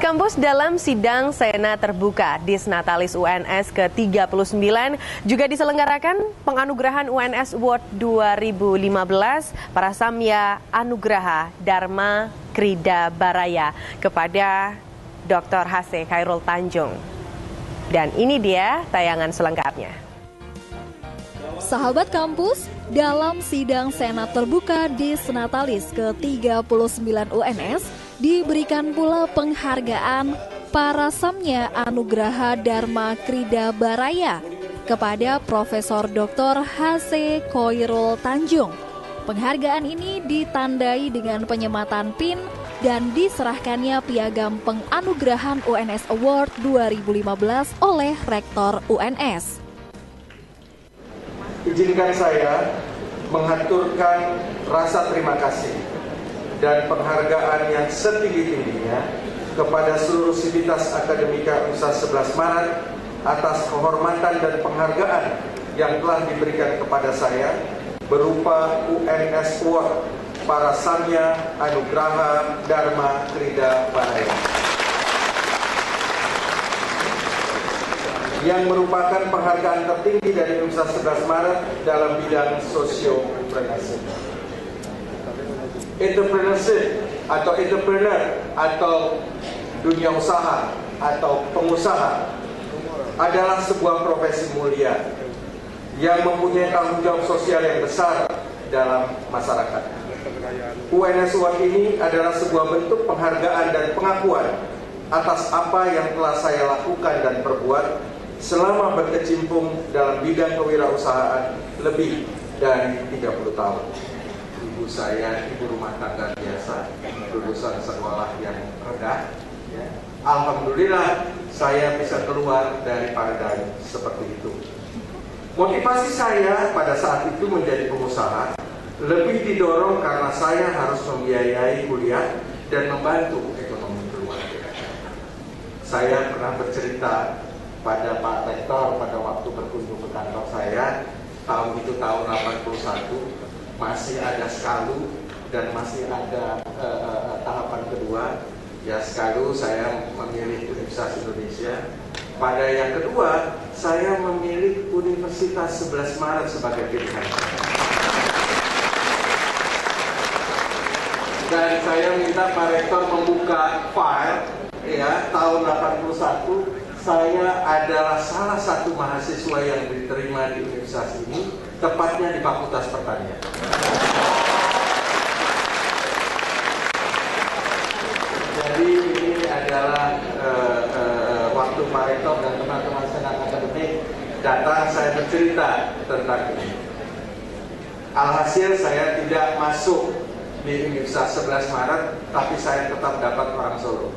Kampus dalam sidang Senat terbuka Disnatalis UNS ke-39 juga diselenggarakan penganugerahan UNS Award 2015 para Samya Anugraha Dharma Krida Baraya kepada Dr. H.C. Khairul Tanjung. Dan ini dia tayangan selengkapnya. Sahabat kampus, dalam sidang Senat terbuka Disnatalis ke-39 UNS diberikan pula penghargaan para Samya Anugraha Dharma Krida Baraya kepada Profesor Dr. H.C. Khairul Tanjung. Penghargaan ini ditandai dengan penyematan PIN dan diserahkannya piagam penganugerahan UNS Award 2015 oleh Rektor UNS. Izinkan saya mengaturkan rasa terima kasih dan penghargaan yang setinggi-tingginya kepada seluruh sivitas akademika Universitas 11 Maret atas kehormatan dan penghargaan yang telah diberikan kepada saya berupa UNS Award para Samya Anugraha Dharma Krida Baraya yang merupakan penghargaan tertinggi dari Universitas 11 Maret dalam bidang sosio-entrepreneurship. Entrepreneur atau dunia usaha atau pengusaha adalah sebuah profesi mulia yang mempunyai tanggung jawab sosial yang besar dalam masyarakat. UNS Award ini adalah sebuah bentuk penghargaan dan pengakuan atas apa yang telah saya lakukan dan perbuat selama berkecimpung dalam bidang kewirausahaan lebih dari 30 tahun. Ibu saya ibu rumah tangga biasa, lulusan sekolah yang rendah. Ya. Alhamdulillah saya bisa keluar dari paradigma seperti itu. Motivasi saya pada saat itu menjadi pengusaha lebih didorong karena saya harus membiayai kuliah dan membantu ekonomi keluarga. Saya pernah bercerita pada Pak Rektor pada waktu berkunjung ke kantor saya tahun itu tahun 81. Masih ada skalu dan masih ada tahapan kedua. Ya, skalu saya memilih Universitas Indonesia. Pada yang kedua, saya memilih Universitas 11 Maret sebagai pilihan. Dan saya minta Pak Rektor membuka file, ya, tahun 81. Saya adalah salah satu mahasiswa yang diterima di universitas ini, tepatnya di Fakultas Pertanian. Jadi ini adalah waktu Pak Rektor dan teman-teman senat akademik datang, saya bercerita tentang ini. Alhasil saya tidak masuk di Universitas 11 Maret, tapi saya tetap dapat orang Solo.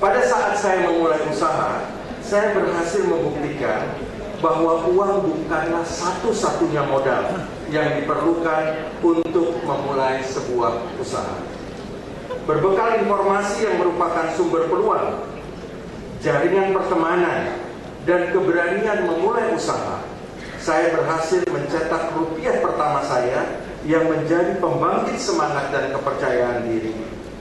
Pada saat saya memulai usaha, saya berhasil membuktikan bahwa uang bukanlah satu-satunya modal yang diperlukan untuk memulai sebuah usaha. Berbekal informasi yang merupakan sumber peluang, jaringan pertemanan, dan keberanian memulai usaha, saya berhasil mencetak rupiah pertama saya yang menjadi pembangkit semangat dan kepercayaan diri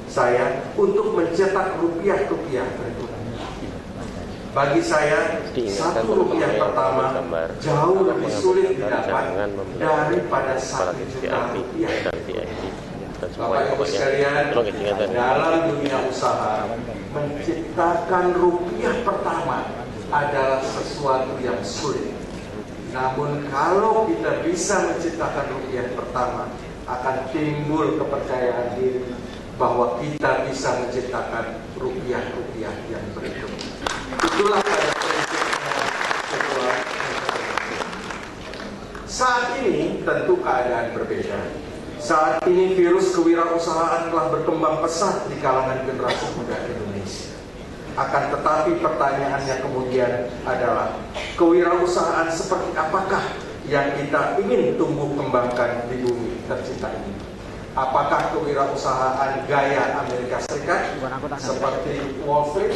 saya untuk mencetak rupiah-rupiah berikutnya. Bagi saya, satu rupiah pertama jauh lebih sulit didapat daripada 1 juta rupiah. Bapak Ibu sekalian, dalam dunia usaha, menciptakan rupiah pertama adalah sesuatu yang sulit. Namun kalau kita bisa menciptakan rupiah pertama, akan timbul kepercayaan diri bahwa kita bisa menciptakan rupiah-rupiah yang berikutnya. Itulah pada prinsipnya sebuah. Saat ini tentu keadaan berbeda. Saat ini virus kewirausahaan telah berkembang pesat di kalangan generasi muda Indonesia. Akan tetapi pertanyaannya kemudian adalah, kewirausahaan seperti apakah yang kita ingin tumbuh kembangkan di bumi tercinta ini? Apakah kewirausahaan gaya Amerika Serikat seperti Wall Street?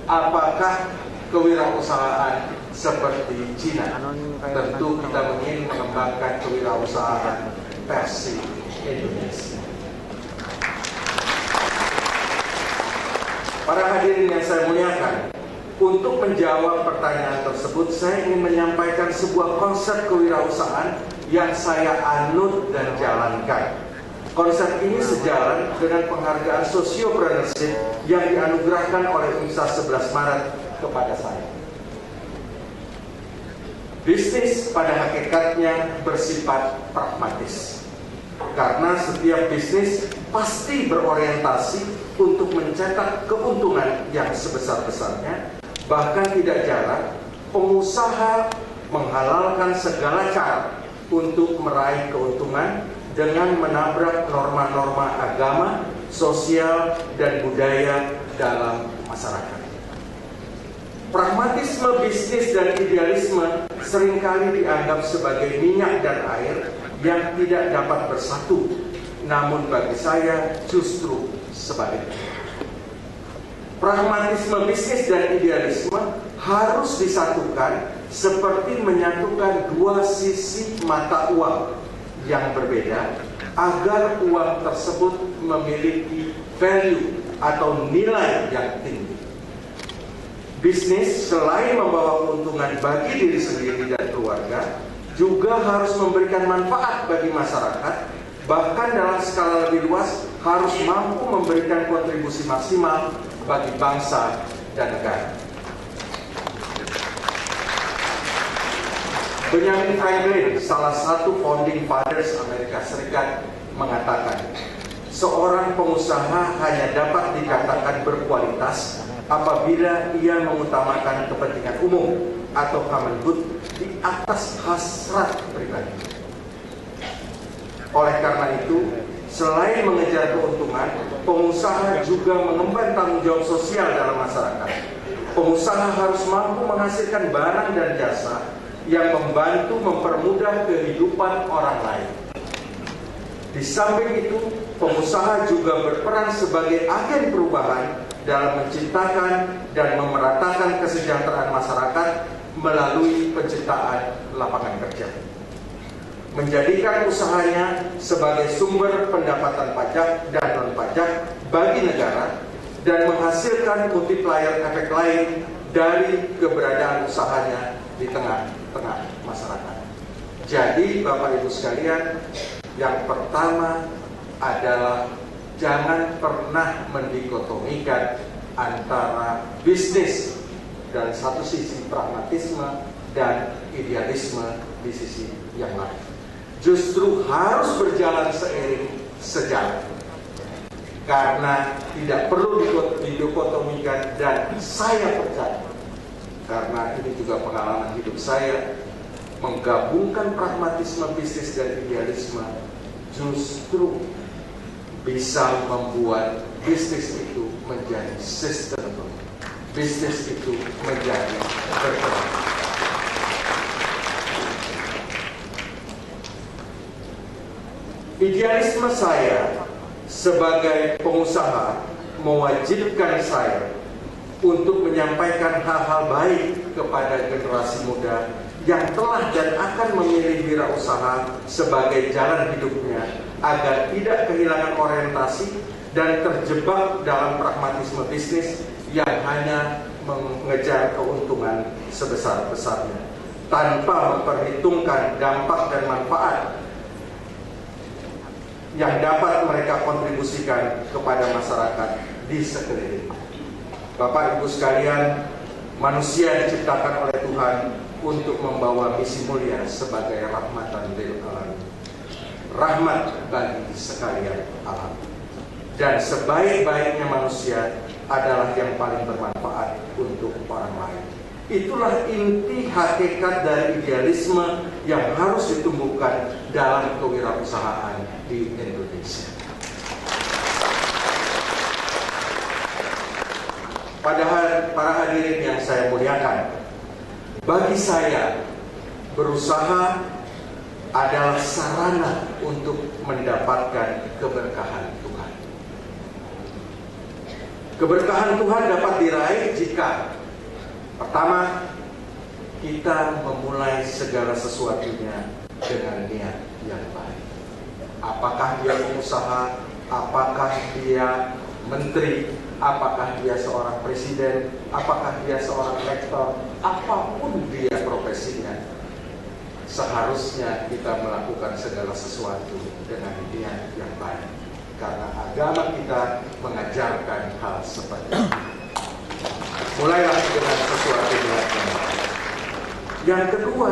Apakah kewirausahaan seperti Cina. Tentu kita ingin mengembangkan kewirausahaan versi Indonesia. Para hadirin yang saya muliakan, untuk menjawab pertanyaan tersebut, saya ingin menyampaikan sebuah konsep kewirausahaan yang saya anut dan jalankan. Konsep ini sejalan dengan penghargaan Sociopreneurship yang dianugerahkan oleh Universitas 11 Maret kepada saya. Bisnis pada hakikatnya bersifat pragmatis. Karena setiap bisnis pasti berorientasi untuk mencetak keuntungan yang sebesar-besarnya. Bahkan tidak jarang pengusaha menghalalkan segala cara untuk meraih keuntungan dengan menabrak norma-norma agama, sosial, dan budaya dalam masyarakat. Pragmatisme bisnis dan idealisme seringkali dianggap sebagai minyak dan air yang tidak dapat bersatu. Namun bagi saya justru sebaliknya. Pragmatisme bisnis dan idealisme harus disatukan seperti menyatukan dua sisi mata uang yang berbeda agar uang tersebut memiliki value atau nilai yang tinggi. Bisnis selain membawa keuntungan bagi diri sendiri dan keluarga, juga harus memberikan manfaat bagi masyarakat, bahkan dalam skala lebih luas harus mampu memberikan kontribusi maksimal bagi bangsa dan negara. Benjamin Franklin, salah satu founding fathers Amerika Serikat, mengatakan, seorang pengusaha hanya dapat dikatakan berkualitas apabila ia mengutamakan kepentingan umum atau common good di atas hasrat pribadi. Oleh karena itu, selain mengejar keuntungan, pengusaha juga mengemban tanggung jawab sosial dalam masyarakat. Pengusaha harus mampu menghasilkan barang dan jasa yang membantu mempermudah kehidupan orang lain. Di samping itu, pengusaha juga berperan sebagai agen perubahan dalam menciptakan dan memeratakan kesejahteraan masyarakat melalui penciptaan lapangan kerja. Menjadikan usahanya sebagai sumber pendapatan pajak dan non-pajak bagi negara dan menghasilkan multiplier efek lain dari keberadaan usahanya di tengah-tengah masyarakat. Jadi Bapak Ibu sekalian, yang pertama adalah jangan pernah mendikotomikan antara bisnis dan satu sisi pragmatisme dan idealisme di sisi yang lain. Justru harus berjalan seiring sejalan. Karena tidak perlu dikotomikan, dan saya percaya, karena ini juga pengalaman hidup saya, menggabungkan pragmatisme bisnis dan idealisme justru bisa membuat bisnis itu menjadi sustainable. Bisnis itu menjadi berkembang. Idealisme saya sebagai pengusaha mewajibkan saya untuk menyampaikan hal-hal baik kepada generasi muda yang telah dan akan memilih wirausaha sebagai jalan hidupnya, agar tidak kehilangan orientasi dan terjebak dalam pragmatisme bisnis yang hanya mengejar keuntungan sebesar-besarnya tanpa memperhitungkan dampak dan manfaat yang dapat mereka kontribusikan kepada masyarakat di sekeliling. Bapak Ibu sekalian, manusia diciptakan oleh Tuhan untuk membawa misi mulia sebagai rahmatan lil alamin, rahmat bagi sekalian alam. Dan sebaik-baiknya manusia adalah yang paling bermanfaat untuk orang lain. Itulah inti hakikat dari idealisme yang harus ditumbuhkan dalam kewirausahaan di Indonesia. Padahal para hadirin yang saya muliakan, bagi saya berusaha adalah sarana untuk mendapatkan keberkahan Tuhan. Keberkahan Tuhan dapat diraih jika pertama, kita memulai segala sesuatunya dengan niat yang baik. Apakah dia pengusaha, apakah dia menteri, apakah dia seorang presiden, apakah dia seorang rektor, apapun dia profesinya, seharusnya kita melakukan segala sesuatu dengan niat yang baik. Karena agama kita mengajarkan hal seperti itu. Mulailah dengan sesuatu niat yang baik. Yang kedua,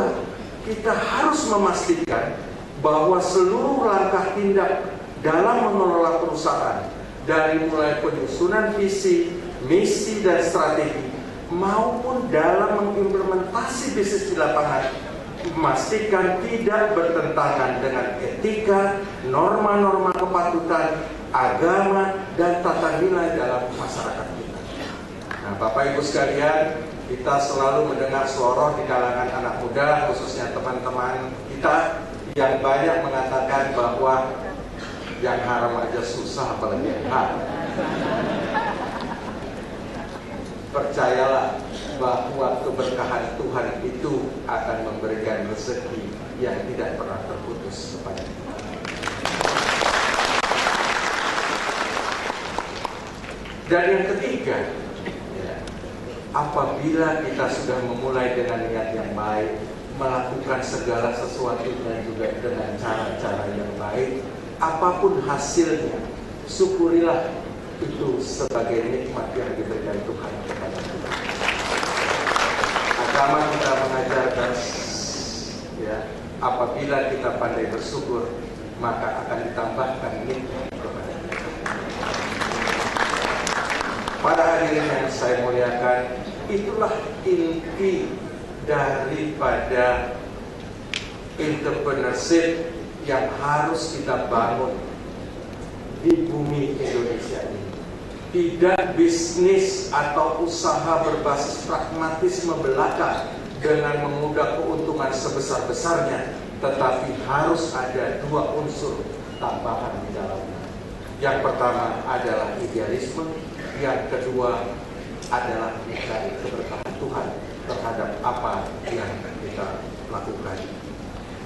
kita harus memastikan bahwa seluruh langkah tindak dalam mengelola perusahaan, dari mulai penyusunan visi, misi, dan strategi, maupun dalam mengimplementasi bisnis di lapangan, memastikan tidak bertentangan dengan etika, norma-norma kepatutan, agama, dan tata nilai dalam masyarakat kita. Nah, Bapak Ibu sekalian, kita selalu mendengar suara di kalangan anak muda, khususnya teman-teman kita, yang banyak mengatakan bahwa yang haram aja susah, apalagi yang halal. Percayalah bahwa keberkahan Tuhan itu akan memberikan rezeki yang tidak pernah terputus kepada kita. Dan yang ketiga, apabila kita sudah memulai dengan niat yang baik, melakukan segala sesuatunya juga dengan cara-cara yang baik, apapun hasilnya, syukurilah itu sebagai nikmat yang diberikan Tuhan kepada kita. Agama kita mengajarkan, apabila kita pandai bersyukur, maka akan ditambahkan nikmat kepada kita. Para hadirin yang saya muliakan, itulah inti daripada entrepreneurship yang harus kita bangun di bumi Indonesia ini. Tidak bisnis atau usaha berbasis pragmatisme belaka dengan mengundang keuntungan sebesar-besarnya, tetapi harus ada dua unsur tambahan di dalamnya. Yang pertama adalah idealisme, yang kedua adalah mencari keberkahan Tuhan terhadap apa yang kita lakukan.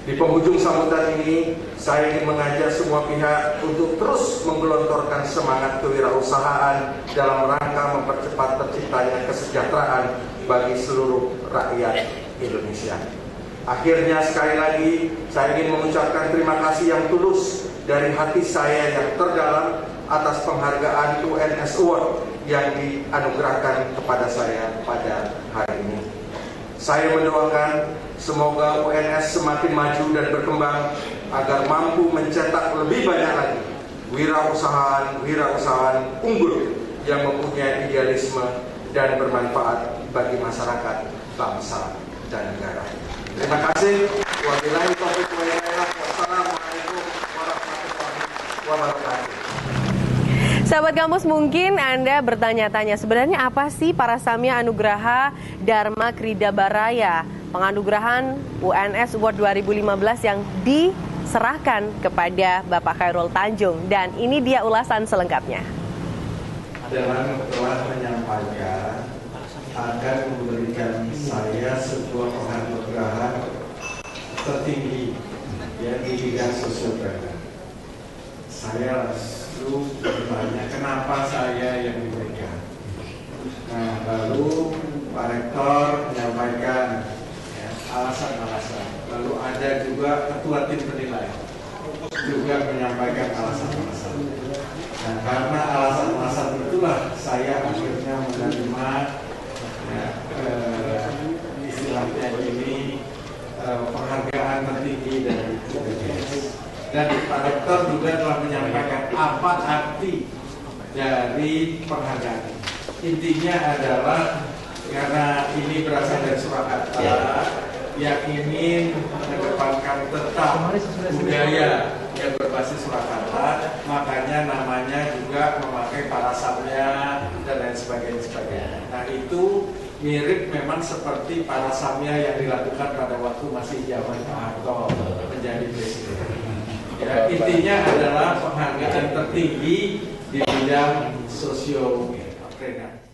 Di penghujung sambutan ini, saya ingin mengajak semua pihak untuk terus menggelontorkan semangat kewirausahaan dalam rangka mempercepat terciptanya kesejahteraan bagi seluruh rakyat Indonesia. Akhirnya sekali lagi, saya ingin mengucapkan terima kasih yang tulus dari hati saya yang terdalam atas penghargaan UNS Award yang dianugerahkan kepada saya pada hari ini. Saya mendoakan semoga UNS semakin maju dan berkembang agar mampu mencetak lebih banyak lagi wirausahaan unggul yang mempunyai idealisme dan bermanfaat bagi masyarakat, bangsa, dan negara. Terima kasih. Wabillahi taufiq wal hidayah. Wassalamualaikum warahmatullahi wabarakatuh. Sahabat Kamus, mungkin Anda bertanya-tanya sebenarnya apa sih Parasamya Anugraha Dharma Krida Baraya, penganugerahan UNS Award 2015 yang diserahkan kepada Bapak Khairul Tanjung. Dan ini dia ulasan selengkapnya. Adalah telah menyampaikan akan memberikan saya sebuah penganugerahan tertinggi di bidang sosial beragam. Saya lalu bertanya kenapa saya yang diberikan. Nah, lalu Pak Rektor menyampaikan alasan-alasan. Lalu ada juga Ketua Tim Penilai juga menyampaikan alasan-alasan. Nah, karena alasan-alasan itulah saya akhirnya menerima istilahnya ini penghargaan tertinggi dari UNS. Dan Pak Rektor juga telah menyampaikan apa arti dari penghargaan. Intinya adalah karena ini berasal dari Surakarta yang ingin mengedepankan tetap budaya yang berbasis Surakarta, makanya namanya juga memakai Parasamya dan lain sebagainya. Nah, itu mirip memang seperti Parasamya yang dilakukan pada waktu masih zaman Pak Harto menjadi presiden. Ya, intinya adalah penghargaan tertinggi di bidang sosio-pedagogik.